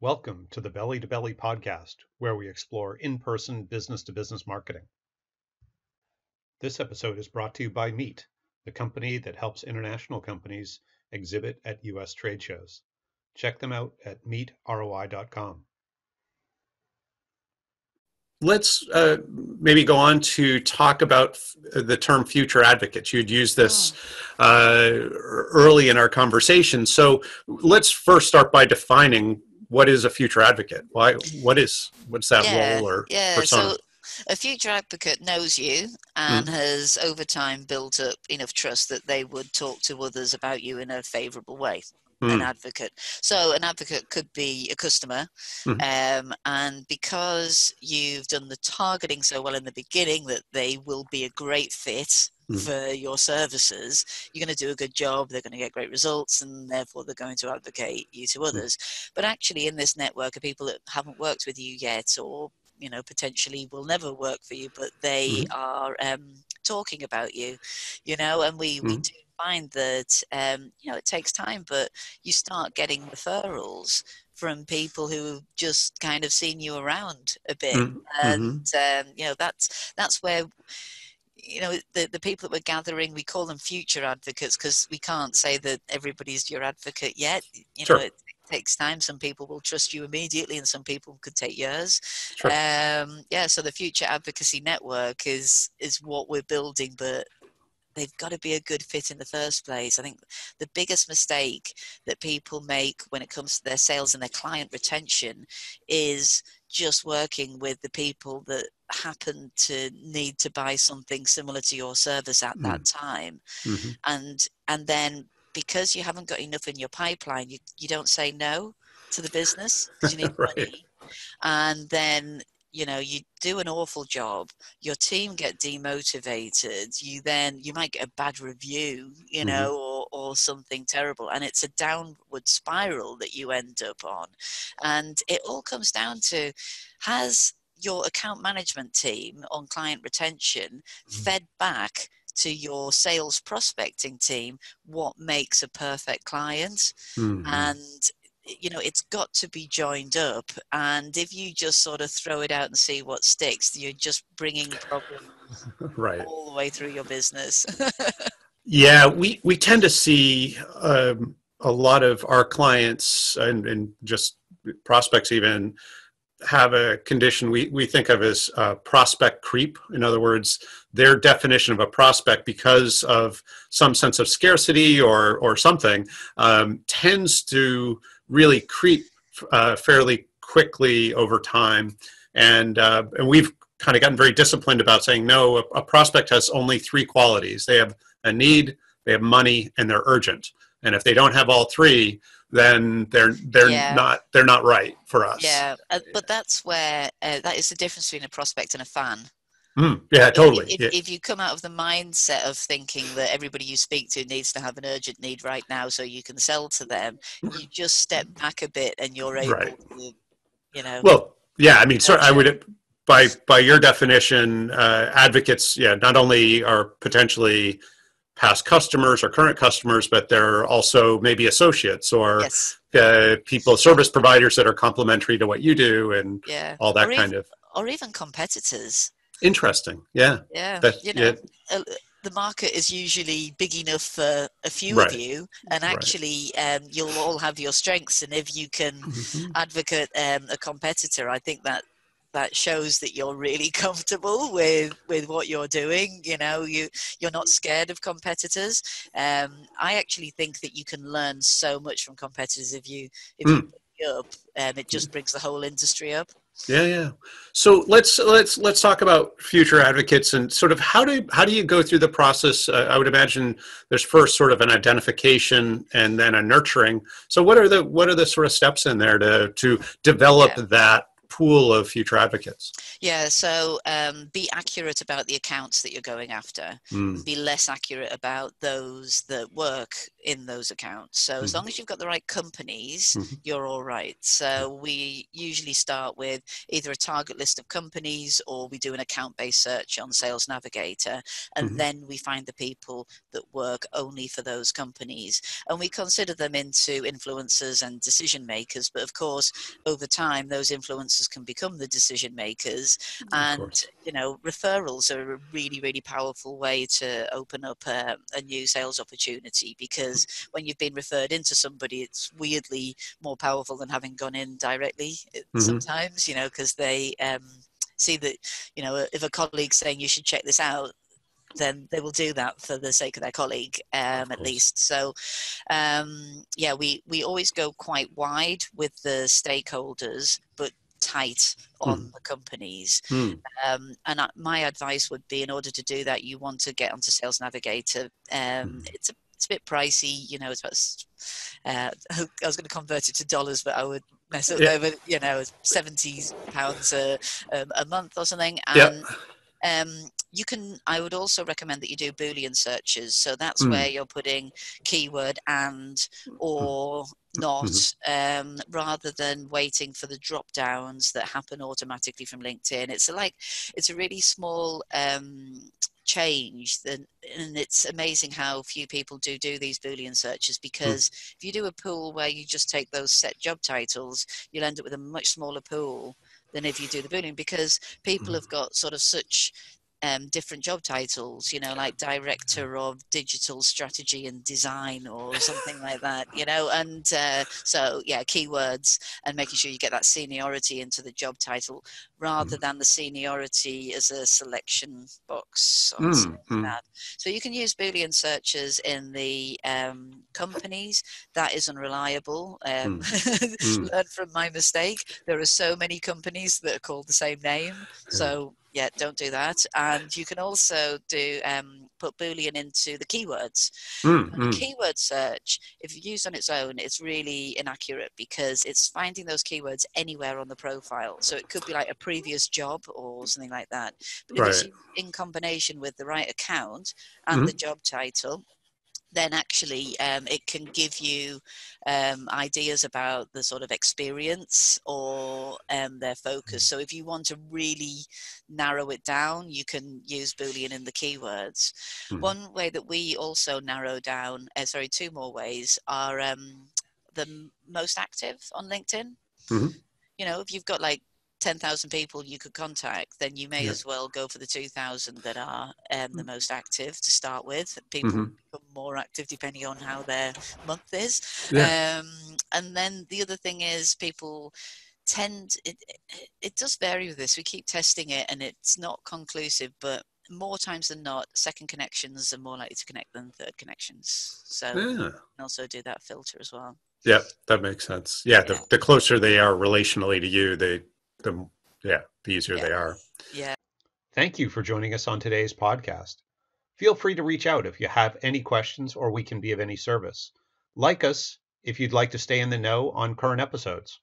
Welcome to the Belly to Belly podcast, where we explore in-person business-to-business marketing. This episode is brought to you by Meet, the company that helps international companies exhibit at U.S. trade shows. Check them out at meetroi.com. Let's maybe go on to talk about the term future advocates. You'd used this early in our conversation. So let's first start by defining what is a future advocate? What's that role or persona? So a future advocate knows you and has over time built up enough trust that they would talk to others about you in a favorable way. An advocate. So an advocate could be a customer, and because you've done the targeting so well in the beginning that they will be a great fit for your services, you're going to do a good job, they're going to get great results, and therefore they're going to advocate you to others. But actually in this network of people that haven't worked with you yet, or potentially will never work for you, but they are talking about you, and we do find that it takes time, but you start getting referrals from people who just kind of seen you around a bit, and that's where the people that we're gathering, we call them future advocates because we can't say that everybody's your advocate yet. It takes time. Some people will trust you immediately and some people could take years. So the future advocacy network is what we're building, but they've got to be a good fit in the first place. I think the biggest mistake that people make when it comes to their sales and their client retention is just working with the people that happen to need to buy something similar to your service at that time. And then because you haven't got enough in your pipeline, you don't say no to the business because you need money. And then you do an awful job, your team get demotivated, you might get a bad review, or something terrible, and it's a downward spiral that you end up on. And it all comes down to, has your account management team on client retention fed back to your sales prospecting team what makes a perfect client? And it's got to be joined up. And if you just sort of throw it out and see what sticks, you're just bringing problems all the way through your business. Yeah, we tend to see a lot of our clients and just prospects even have a condition we think of as prospect creep. In other words, their definition of a prospect, because of some sense of scarcity or something, tends to really creep fairly quickly over time. And we've kind of gotten very disciplined about saying, no, a prospect has only three qualities. They have a need, they have money, and they're urgent. And if they don't have all three, then they're not right for us. Yeah, but that's where that is the difference between a prospect and a fan. Yeah, totally. If you come out of the mindset of thinking that everybody you speak to needs to have an urgent need right now so you can sell to them, you just step back a bit and you're able to, Well, yeah, I mean, I would, by your definition, advocates, not only are potentially past customers or current customers, but they're also maybe associates or people, service providers that are complementary to what you do and all that or even competitors. Interesting. Yeah. Yeah. The market is usually big enough for a few of you, and actually you'll all have your strengths. And if you can advocate a competitor, I think that shows that you're really comfortable with what you're doing. You're not scared of competitors. I actually think that you can learn so much from competitors if you pick up, and it just brings the whole industry up. Yeah. So let's talk about future advocates and sort of how do you go through the process? I would imagine there's first sort of an identification and then a nurturing. So what are the sort of steps in there to develop that pool of future advocates? Yeah, so be accurate about the accounts that you're going after, and be less accurate about those that work in those accounts. So as long as you've got the right companies, you're all right. So we usually start with either a target list of companies, or we do an account-based search on Sales Navigator, and then we find the people that work only for those companies, and we consider them into influencers and decision makers. But of course, over time, those influencers can become the decision makers, and referrals are a really, really powerful way to open up a new sales opportunity, because when you've been referred into somebody, it's weirdly more powerful than having gone in directly sometimes, because they see that, if a colleague's saying you should check this out, then they will do that for the sake of their colleague, at least. So, we always go quite wide with the stakeholders, but tight on the companies. My advice would be, in order to do that, you want to get onto Sales Navigator. It's a bit pricey, it's about, I was going to convert it to dollars, but I would mess up there, but £70 a month or something. And I would also recommend that you do Boolean searches. So that's where you're putting keyword and or not, rather than waiting for the drop downs that happen automatically from LinkedIn. It's a really small change, and it's amazing how few people do these Boolean searches, because if you do a pool where you just take those set job titles, you'll end up with a much smaller pool than if you do the Boolean, because people have got sort of such different job titles, like Director of Digital Strategy and Design or something like that, and keywords, and making sure you get that seniority into the job title rather than the seniority as a selection box or something like that. So you can use Boolean searches in the companies. That is unreliable. Learn from my mistake. There are so many companies that are called the same name. So yeah, don't do that. And you can also do put Boolean into the keywords. The keyword search, if used on its own, it's really inaccurate, because it's finding those keywords anywhere on the profile. So it could be like a previous job or something like that. But if it's in combination with the right account and the job title, then actually it can give you ideas about the sort of experience or their focus. So if you want to really narrow it down, you can use Boolean in the keywords. One way that we also narrow down, two more ways, are the most active on LinkedIn. If you've got like 10,000 people you could contact, then you may as well go for the 2,000 that are the most active to start with. People become more active depending on how their month is. And then the other thing is, people it does vary with this. We keep testing it and it's not conclusive, but more times than not, second connections are more likely to connect than third connections. So you can also do that filter as well. Yeah, that makes sense. Yeah, the closer they are relationally to you, the easier they are. Yeah. Thank you for joining us on today's podcast. Feel free to reach out if you have any questions or we can be of any service. Like us if you'd like to stay in the know on current episodes.